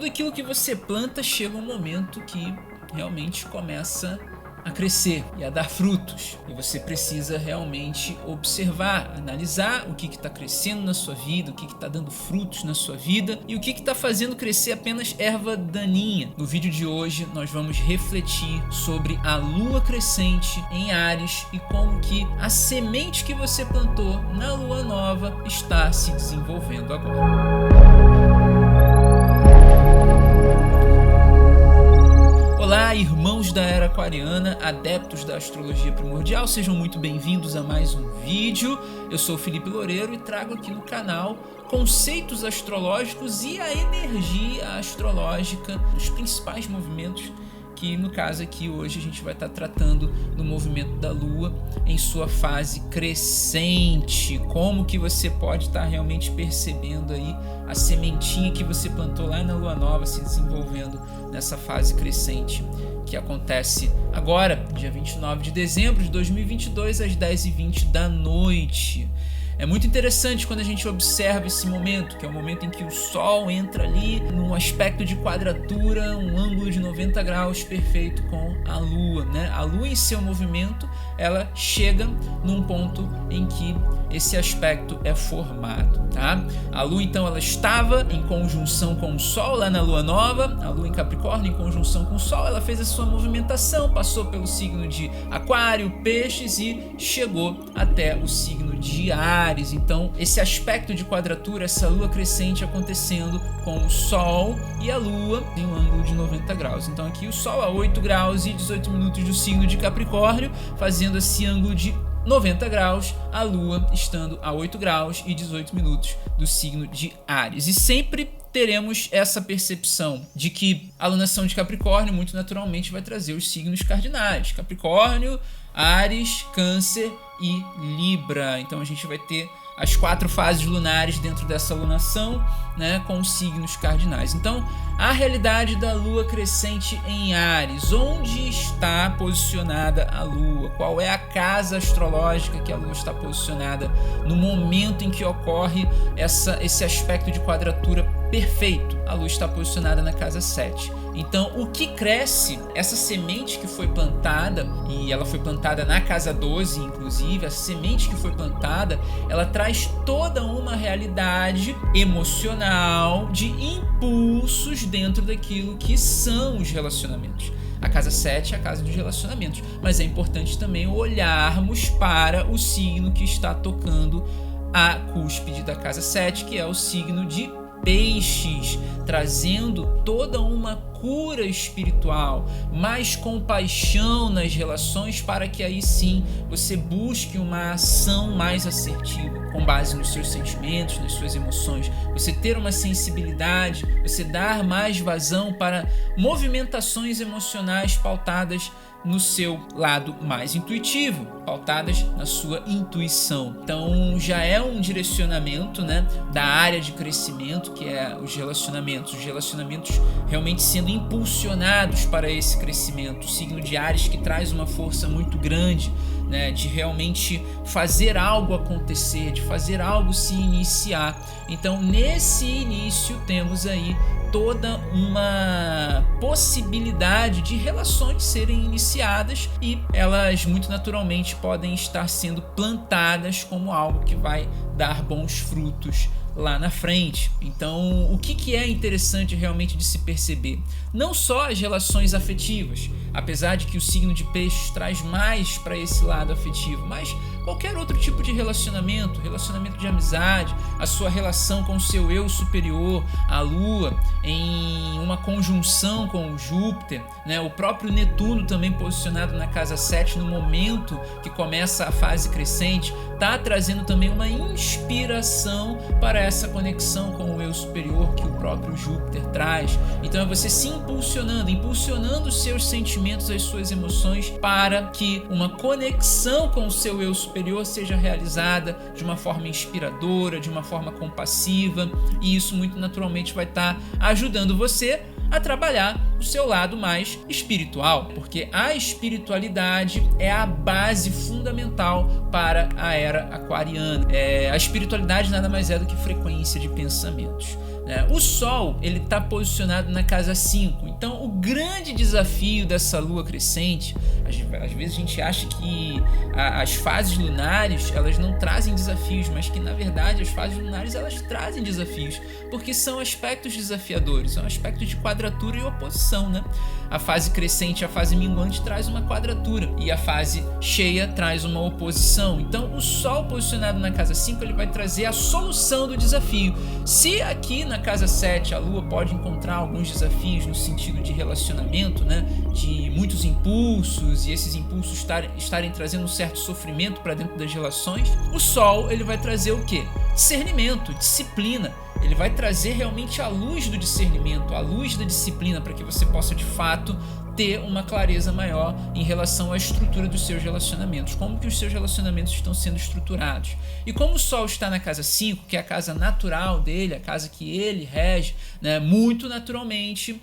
tudo aquilo que você planta chega um momento que realmente começa a crescer e a dar frutos. E você precisa realmente observar, analisar o que está crescendo na sua vida, o que está dando frutos na sua vida e o que está fazendo crescer apenas erva daninha. No vídeo de hoje nós vamos refletir sobre a lua crescente em Áries e como que a semente que você plantou na lua nova está se desenvolvendo agora. Olá, irmãos da Era Aquariana, adeptos da astrologia primordial, sejam muito bem-vindos a mais um vídeo. Eu sou Felipe Loureiro e trago aqui no canal conceitos astrológicos e a energia astrológica dos principais movimentos, que no caso aqui hoje a gente vai estar tratando do movimento da Lua em sua fase crescente. Como que você pode estar realmente percebendo aí a sementinha que você plantou lá na Lua Nova se desenvolvendo nessa fase crescente que acontece agora, dia 29 de dezembro de 2022, às 10h20 da noite. É muito interessante quando a gente observa esse momento, que é o momento em que o Sol entra ali num aspecto de quadratura, um ângulo de 90 graus perfeito com a Lua, né? A Lua em seu movimento, ela chega num ponto em que esse aspecto é formado, tá? A Lua então ela estava em conjunção com o Sol lá na Lua Nova, a Lua em Capricórnio em conjunção com o Sol, ela fez a sua movimentação, passou pelo signo de Aquário, Peixes e chegou até o signo de Áries. Então esse aspecto de quadratura, essa Lua crescente acontecendo com o Sol e a Lua em um ângulo de 90 graus. Então aqui o Sol a 8 graus e 18 minutos do signo de Capricórnio, fazendo esse ângulo de 90 graus, a Lua estando a 8 graus e 18 minutos do signo de Áries. E sempre teremos essa percepção de que a alunação de Capricórnio muito naturalmente vai trazer os signos cardinais: Capricórnio, Áries, Câncer e Libra. Então a gente vai ter as 4 fases lunares dentro dessa alunação, né, com os signos cardinais. Então, a realidade da Lua crescente em Áries, onde está posicionada a Lua? Qual é a casa astrológica que a Lua está posicionada no momento em que ocorre esse aspecto de quadratura perfeito? A Lua está posicionada na casa 7. Então, o que cresce, essa semente que foi plantada, e ela foi plantada na casa 12, inclusive, a semente que foi plantada, ela traz toda uma realidade emocional de impulsos dentro daquilo que são os relacionamentos. A casa 7 é a casa dos relacionamentos, mas é importante também olharmos para o signo que está tocando a cúspide da casa 7, que é o signo de Peixes, trazendo toda uma cura espiritual, mais compaixão nas relações, para que aí sim você busque uma ação mais assertiva, com base nos seus sentimentos, nas suas emoções, você ter uma sensibilidade, você dar mais vazão para movimentações emocionais pautadas no seu lado mais intuitivo, pautadas na sua intuição. Então já é um direcionamento, né, da área de crescimento, que é os relacionamentos realmente sendo impulsionados para esse crescimento. O signo de Áries que traz uma força muito grande, né, de realmente fazer algo acontecer, de fazer algo se iniciar. Então nesse início temos aí toda uma possibilidade de relações serem iniciadas e elas muito naturalmente podem estar sendo plantadas como algo que vai dar bons frutos lá na frente. Então, o que é interessante realmente de se perceber? Não só as relações afetivas, apesar de que o signo de Peixes traz mais para esse lado afetivo, mas qualquer outro tipo de relacionamento de amizade, a sua relação com o seu eu superior, a Lua em uma conjunção com o Júpiter, né? O próprio Netuno também posicionado na casa 7 no momento que começa a fase crescente, está trazendo também uma inspiração para essa conexão com o eu superior que o próprio Júpiter traz. Então é você se impulsionando os seus sentimentos, as suas emoções, para que uma conexão com o seu eu superior seja realizada de uma forma inspiradora, de uma forma compassiva, e isso muito naturalmente vai estar ajudando você a trabalhar o seu lado mais espiritual, porque a espiritualidade é a base fundamental para a era aquariana. A espiritualidade nada mais é do que frequência de pensamentos. né? O Sol, ele está posicionado na casa 5, então o grande desafio dessa lua crescente, às vezes a gente acha que as fases lunares, elas não trazem desafios, mas que na verdade as fases lunares, elas trazem desafios, porque são aspectos desafiadores, são aspectos de quadratura e oposição, né? A fase crescente, a fase minguante traz uma quadratura e a fase cheia traz uma oposição. Então o Sol posicionado na casa 5, ele vai trazer a solução do desafio. Se aqui na casa 7 a Lua pode encontrar alguns desafios no sentido de relacionamento, né, de muitos impulsos, e esses impulsos estarem trazendo um certo sofrimento para dentro das relações, o Sol, ele vai trazer o quê? Discernimento, disciplina. Ele vai trazer realmente a luz do discernimento, a luz da disciplina, para que você possa de fato ter uma clareza maior em relação à estrutura dos seus relacionamentos, como que os seus relacionamentos estão sendo estruturados. E como o Sol está na casa 5, que é a casa natural dele, a casa que ele rege, né, muito naturalmente,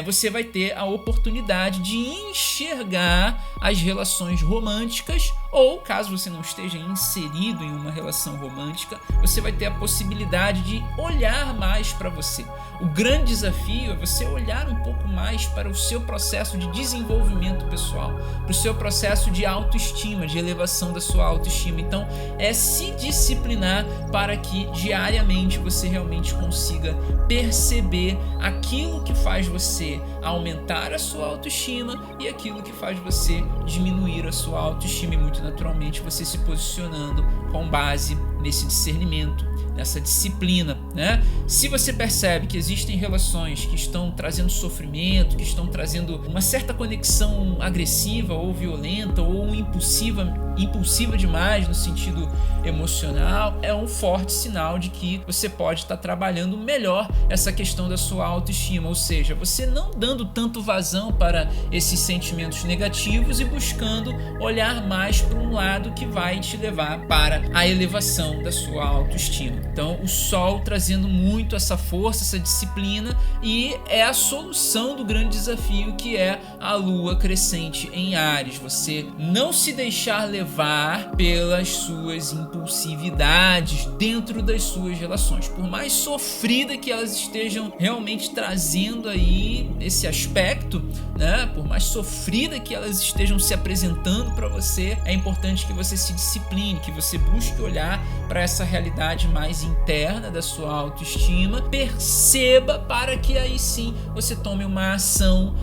você vai ter a oportunidade de enxergar as relações românticas, ou caso você não esteja inserido em uma relação romântica, você vai ter a possibilidade de olhar mais para você. O grande desafio é você olhar um pouco mais para o seu processo de desenvolvimento pessoal, para o seu processo de autoestima, de elevação da sua autoestima. Então, é se disciplinar para que diariamente você realmente consiga perceber aquilo que faz você aumentar a sua autoestima e aquilo que faz você diminuir a sua autoestima, e muito naturalmente você se posicionando com base nesse discernimento, nessa disciplina, né? Se você percebe que existem relações que estão trazendo sofrimento, que estão trazendo uma certa conexão agressiva ou violenta ou impulsiva demais no sentido emocional, é um forte sinal de que você pode estar trabalhando melhor essa questão da sua autoestima, ou seja, você não dando tanto vazão para esses sentimentos negativos e buscando olhar mais para um lado que vai te levar para a elevação da sua autoestima. Então o Sol trazendo muito essa força, essa disciplina, e é a solução do grande desafio, que é a Lua crescente em Áries. Você não se deixar levar pelas suas impulsividades dentro das suas relações, por mais sofrida que elas estejam realmente trazendo aí esse aspecto, né? Por mais sofrida que elas estejam se apresentando para você, é importante que você se discipline, que você busque olhar para essa realidade mais interna da sua autoestima, perceba, para que aí sim você tome uma ação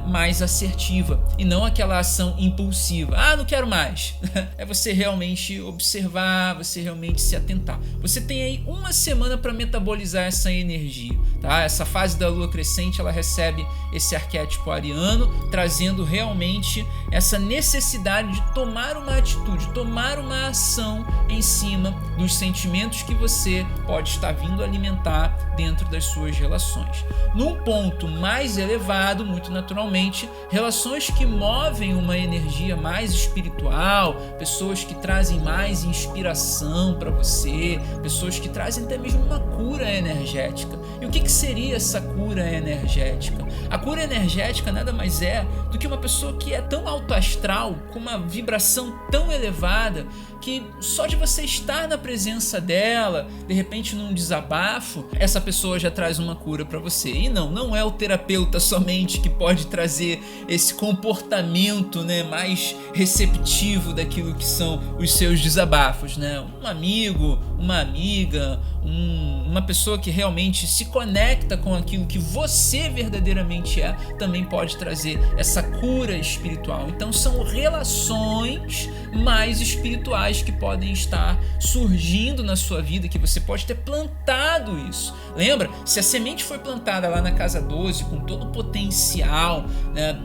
mais assertiva e não aquela ação impulsiva. Não quero mais. É você realmente observar, você realmente se atentar. Você tem aí uma semana para metabolizar essa energia, tá? Essa fase da Lua crescente, ela recebe esse arquétipo ariano, trazendo realmente essa necessidade de tomar uma atitude, tomar uma ação em cima dos sentimentos que você pode estar vindo alimentar dentro das suas relações. Num ponto mais elevado, muito naturalmente, relações que movem uma energia mais espiritual, pessoas que trazem mais inspiração para você, pessoas que trazem até mesmo uma cura energética. E o que seria essa cura energética? A cura energética nada mais é do que uma pessoa que é tão alto astral, com uma vibração tão elevada, que só de você estar na presença dela, de repente num desabafo, essa pessoa já traz uma cura para você. E não é o terapeuta somente que pode trazer esse comportamento, né, mais receptivo daquilo que são os seus desabafos, né? Um amigo, uma amiga, uma pessoa que realmente se conecta com aquilo que você verdadeiramente é, também pode trazer essa cura espiritual. Então são relações mais espirituais que podem estar surgindo na sua vida, que você pode ter plantado isso. Lembra? Se a semente foi plantada lá na casa 12 com todo o potencial, né,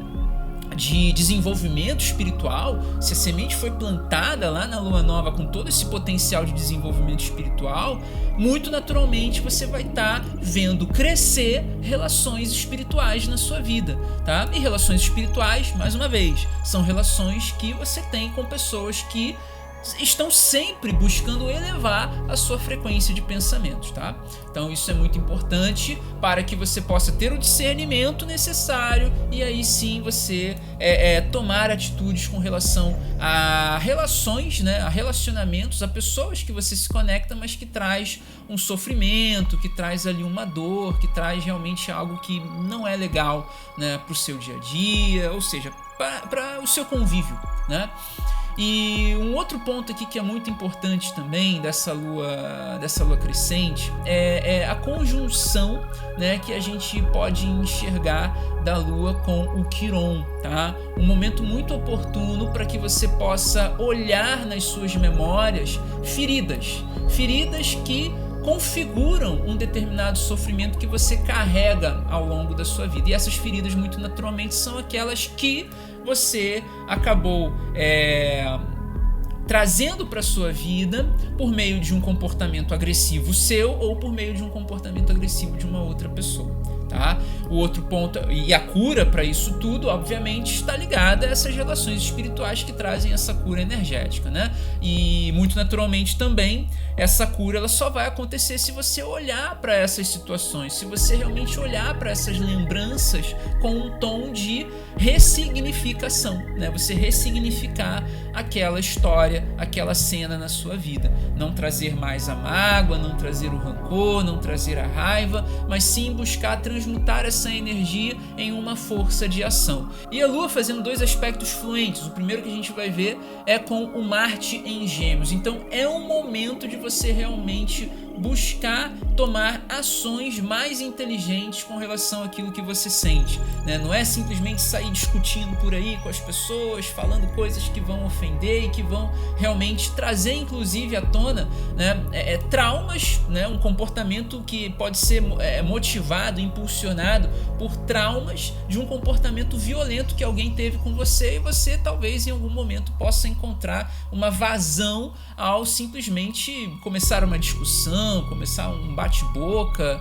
de desenvolvimento espiritual, se a semente foi plantada lá na Lua Nova com todo esse potencial de desenvolvimento espiritual, muito naturalmente você vai estar vendo crescer relações espirituais na sua vida, tá? E relações espirituais, mais uma vez, são relações que você tem com pessoas que estão sempre buscando elevar a sua frequência de pensamentos, tá? Então isso é muito importante para que você possa ter o discernimento necessário e aí sim você tomar atitudes com relação a relações, né, a relacionamentos, a pessoas que você se conecta, mas que traz um sofrimento, que traz ali uma dor, que traz realmente algo que não é legal, né, para o seu dia a dia, ou seja, para o seu convívio, né? E um outro ponto aqui que é muito importante também dessa lua crescente é a conjunção, né, que a gente pode enxergar da lua com o Quiron, tá? Um momento muito oportuno para que você possa olhar nas suas memórias feridas que configuram um determinado sofrimento que você carrega ao longo da sua vida. E essas feridas, muito naturalmente, são aquelas que você acabou trazendo para sua vida por meio de um comportamento agressivo seu ou por meio de um comportamento agressivo de uma outra pessoa, tá? O outro ponto, e a cura para isso tudo, obviamente, está ligada a essas relações espirituais que trazem essa cura energética, né? E muito naturalmente também essa cura ela só vai acontecer se você olhar para essas situações, se você realmente olhar para essas lembranças com um tom de ressignificação, né? Você ressignificar aquela história, aquela cena na sua vida, não trazer mais a mágoa, não trazer o rancor, não trazer a raiva, mas sim buscar transmutar essa energia em uma força de ação. E a Lua fazendo dois aspectos fluentes. O primeiro que a gente vai ver é com o Marte em Gêmeos. Então é um momento de você realmente buscar tomar ações mais inteligentes com relação àquilo que você sente, né? Não é simplesmente sair discutindo por aí com as pessoas, falando coisas que vão ofender e que vão realmente trazer inclusive à tona, né, traumas, né? Um comportamento que pode ser motivado, impulsionado por traumas de um comportamento violento que alguém teve com você e você talvez em algum momento possa encontrar uma vazão ao simplesmente começar uma discussão, começar um bate-boca,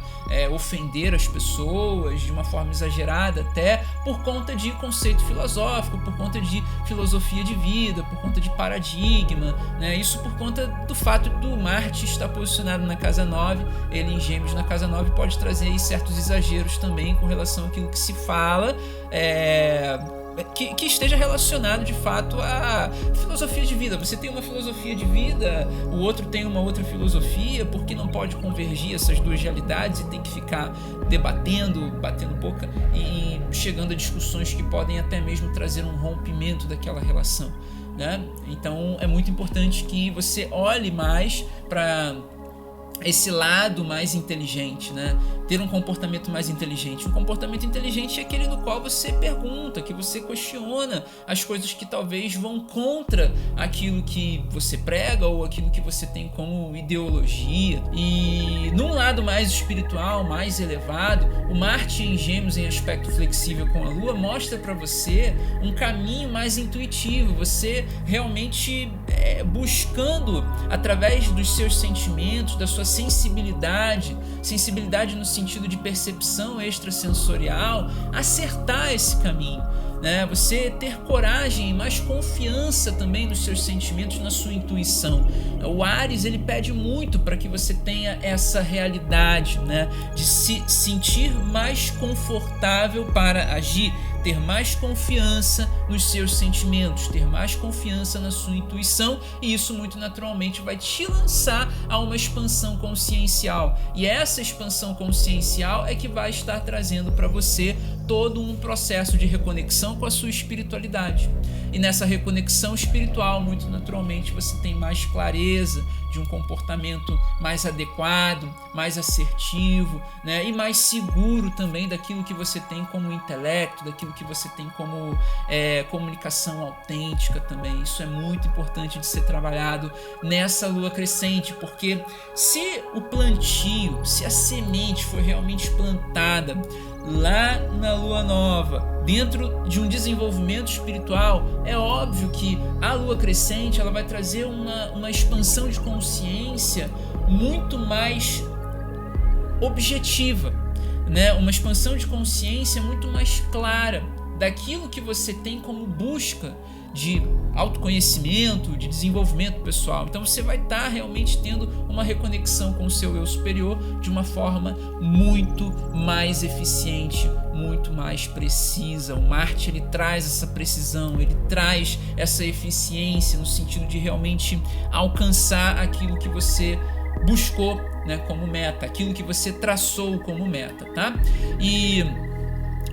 ofender as pessoas de uma forma exagerada até por conta de conceito filosófico, por conta de filosofia de vida, por conta de paradigma, né? Isso por conta do fato do Marte estar posicionado na casa 9, ele em Gêmeos na casa 9 pode trazer aí certos exageros também com relação àquilo que se fala, que esteja relacionado de fato à filosofia de vida. Você tem uma filosofia de vida, o outro tem uma outra filosofia, porque não pode convergir essas duas realidades e tem que ficar debatendo, batendo boca e chegando a discussões que podem até mesmo trazer um rompimento daquela relação, né? Então é muito importante que você olhe mais para esse lado mais inteligente, né? Ter um comportamento mais inteligente. Um comportamento inteligente é aquele no qual você pergunta, que você questiona as coisas que talvez vão contra aquilo que você prega ou aquilo que você tem como ideologia. E num lado mais espiritual, mais elevado, o Marte em Gêmeos em aspecto flexível com a Lua mostra para você um caminho mais intuitivo, você realmente buscando através dos seus sentimentos, da sua sensibilidade no sentido de percepção extrasensorial, acertar esse caminho, né? Você ter coragem e mais confiança também nos seus sentimentos, na sua intuição. O Áries, ele pede muito para que você tenha essa realidade, né? De se sentir mais confortável para agir, ter mais confiança nos seus sentimentos, ter mais confiança na sua intuição, e isso muito naturalmente vai te lançar a uma expansão consciencial. E essa expansão consciencial é que vai estar trazendo para você todo um processo de reconexão com a sua espiritualidade. E nessa reconexão espiritual, muito naturalmente, você tem mais clareza de um comportamento mais adequado, mais assertivo, né? E mais seguro também daquilo que você tem como intelecto, daquilo que você tem como comunicação autêntica também. Isso é muito importante de ser trabalhado nessa lua crescente, porque se o plantio, se a semente foi realmente plantada lá na lua nova, dentro de um desenvolvimento espiritual, é óbvio que a lua crescente ela vai trazer uma expansão de consciência muito mais objetiva, né? Uma expansão de consciência muito mais clara daquilo que você tem como busca de autoconhecimento, de desenvolvimento pessoal. Então você vai estar realmente tendo uma reconexão com o seu eu superior de uma forma muito mais eficiente, muito mais precisa. O Marte, ele traz essa precisão, ele traz essa eficiência no sentido de realmente alcançar aquilo que você buscou, né, como meta, aquilo que você traçou como meta, tá? E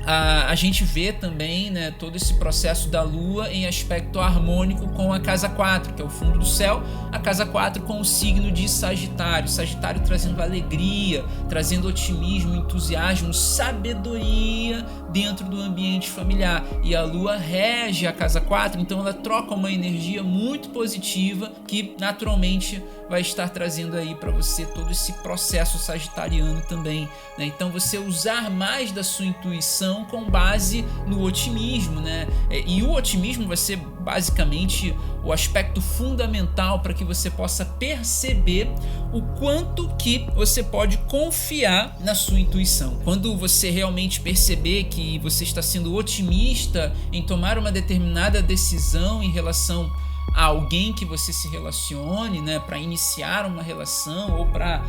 a gente vê também, né, todo esse processo da Lua em aspecto harmônico com a casa 4, que é o fundo do céu, a casa 4 com o signo de Sagitário, Sagitário trazendo alegria, trazendo otimismo, entusiasmo, sabedoria dentro do ambiente familiar, e a Lua rege a casa 4, então ela troca uma energia muito positiva que naturalmente vai estar trazendo aí para você todo esse processo sagitariano também, né? Então você usar mais da sua intuição com base no otimismo, né? E o otimismo vai ser basicamente o aspecto fundamental para que você possa perceber o quanto que você pode confiar na sua intuição. Quando você realmente perceber que você está sendo otimista em tomar uma determinada decisão em relação a alguém que você se relacione, né, para iniciar uma relação ou para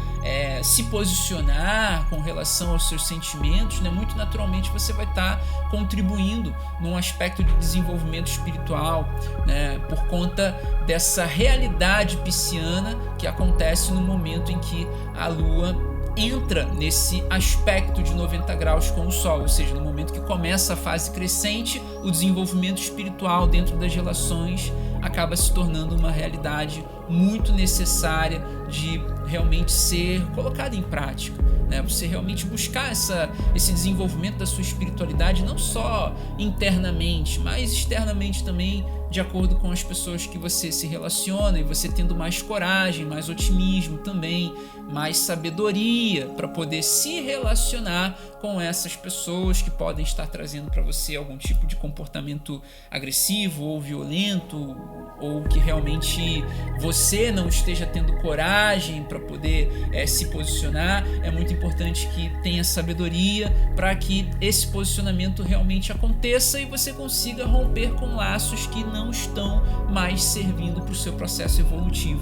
se posicionar com relação aos seus sentimentos, né, muito naturalmente você vai estar contribuindo num aspecto de desenvolvimento espiritual, né, por conta dessa realidade pisciana que acontece no momento em que a Lua entra nesse aspecto de 90 graus com o Sol, ou seja, no momento que começa a fase crescente, o desenvolvimento espiritual dentro das relações acaba se tornando uma realidade muito necessária de realmente ser colocada em prática, né? Você realmente buscar esse desenvolvimento da sua espiritualidade não só internamente, mas externamente também, de acordo com as pessoas que você se relaciona, e você tendo mais coragem, mais otimismo também, mais sabedoria para poder se relacionar com essas pessoas que podem estar trazendo para você algum tipo de comportamento agressivo ou violento, ou que realmente você não esteja tendo coragem para poder se posicionar. É muito importante que tenha sabedoria para que esse posicionamento realmente aconteça e você consiga romper com laços que não estão mais servindo para o seu processo evolutivo,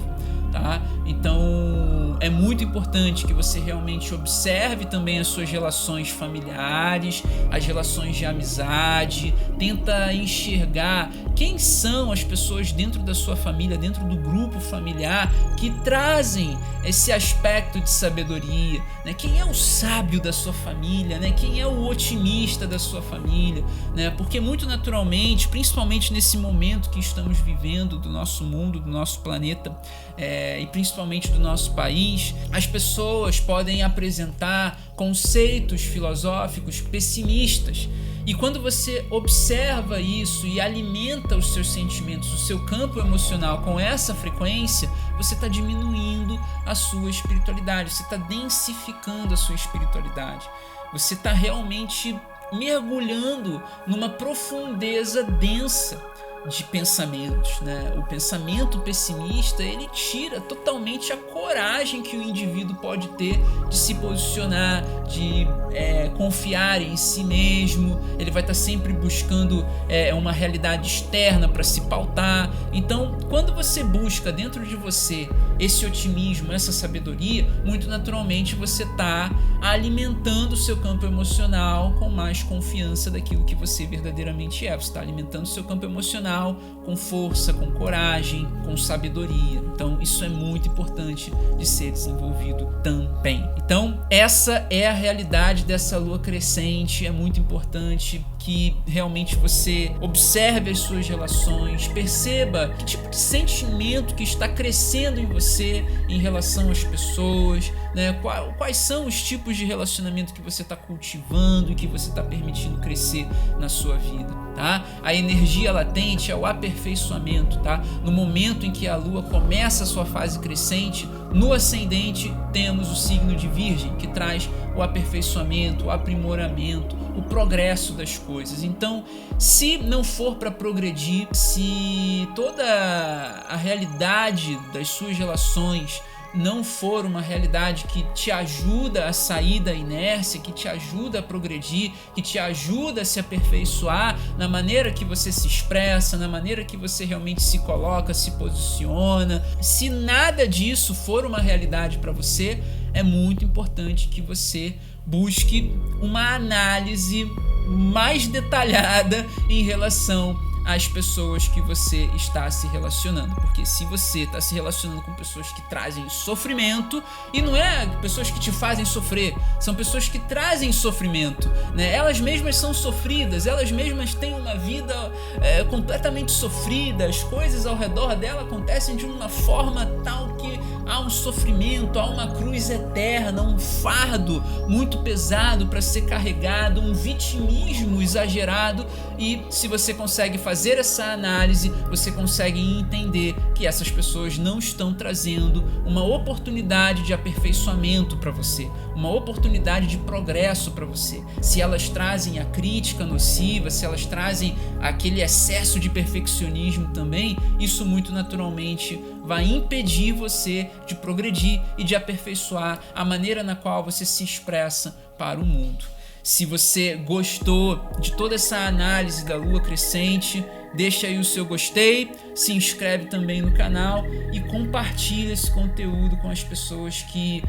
tá? Então é muito importante que você realmente observe também as suas relações familiares, as relações de amizade, tenta enxergar quem são as pessoas dentro da sua família, dentro do grupo familiar, que trazem esse aspecto de sabedoria, né? Quem é o sábio da sua família, né? Quem é o otimista da sua família, né? Porque muito naturalmente, principalmente nesse momento que estamos vivendo do nosso mundo, do nosso planeta, e principalmente do nosso país, as pessoas podem apresentar conceitos filosóficos pessimistas. E quando você observa isso e alimenta os seus sentimentos, o seu campo emocional com essa frequência, você está diminuindo a sua espiritualidade, você está densificando a sua espiritualidade, você está realmente mergulhando numa profundeza densa de pensamentos, né? O pensamento pessimista, ele tira totalmente a coragem que o indivíduo pode ter de se posicionar, de confiar em si mesmo. Ele vai estar sempre buscando uma realidade externa para se pautar. Então, quando você busca dentro de você esse otimismo, essa sabedoria, muito naturalmente você está alimentando o seu campo emocional com mais confiança daquilo que você verdadeiramente é. Você está alimentando o seu campo emocional com força, com coragem, com sabedoria. Então isso é muito importante de ser desenvolvido também. Então essa é a realidade dessa lua crescente. É muito importante que realmente você observe as suas relações, perceba que tipo de sentimento que está crescendo em você em relação às pessoas, né? Quais são os tipos de relacionamento que você está cultivando e que você está permitindo crescer na sua vida, tá? A energia latente é o aperfeiçoamento, tá? No momento em que a lua começa a sua fase crescente, no ascendente temos o signo de Virgem, que traz o aperfeiçoamento, o aprimoramento, o progresso das coisas. Então, se não for para progredir, se toda a realidade das suas relações não for uma realidade que te ajuda a sair da inércia, que te ajuda a progredir, que te ajuda a se aperfeiçoar na maneira que você se expressa, na maneira que você realmente se coloca, se posiciona, se nada disso for uma realidade para você, é muito importante que você busque uma análise mais detalhada em relação às pessoas que você está se relacionando, porque se você está se relacionando com pessoas que trazem sofrimento, e não é pessoas que te fazem sofrer, são pessoas que trazem sofrimento, né? Elas mesmas são sofridas, elas mesmas têm uma vida completamente sofrida, as coisas ao redor dela acontecem de uma forma tal que há um sofrimento, há uma cruz eterna, um fardo muito pesado para ser carregado, um vitimismo exagerado, e se você consegue fazer essa análise, você consegue entender que essas pessoas não estão trazendo uma oportunidade de aperfeiçoamento para você, uma oportunidade de progresso para você. Se elas trazem a crítica nociva, se elas trazem aquele excesso de perfeccionismo também, isso muito naturalmente vai impedir você de progredir e de aperfeiçoar a maneira na qual você se expressa para o mundo. Se você gostou de toda essa análise da lua crescente, deixa aí o seu gostei, se inscreve também no canal e compartilha esse conteúdo com as pessoas que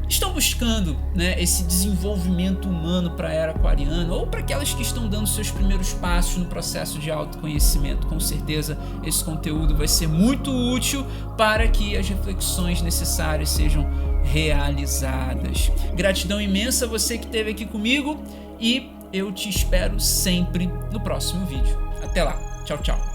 estão buscando, né, esse desenvolvimento humano para a era aquariana, ou para aquelas que estão dando seus primeiros passos no processo de autoconhecimento. Com certeza esse conteúdo vai ser muito útil para que as reflexões necessárias sejam realizadas. Gratidão imensa a você que esteve aqui comigo e eu te espero sempre no próximo vídeo. Até lá, tchau, tchau.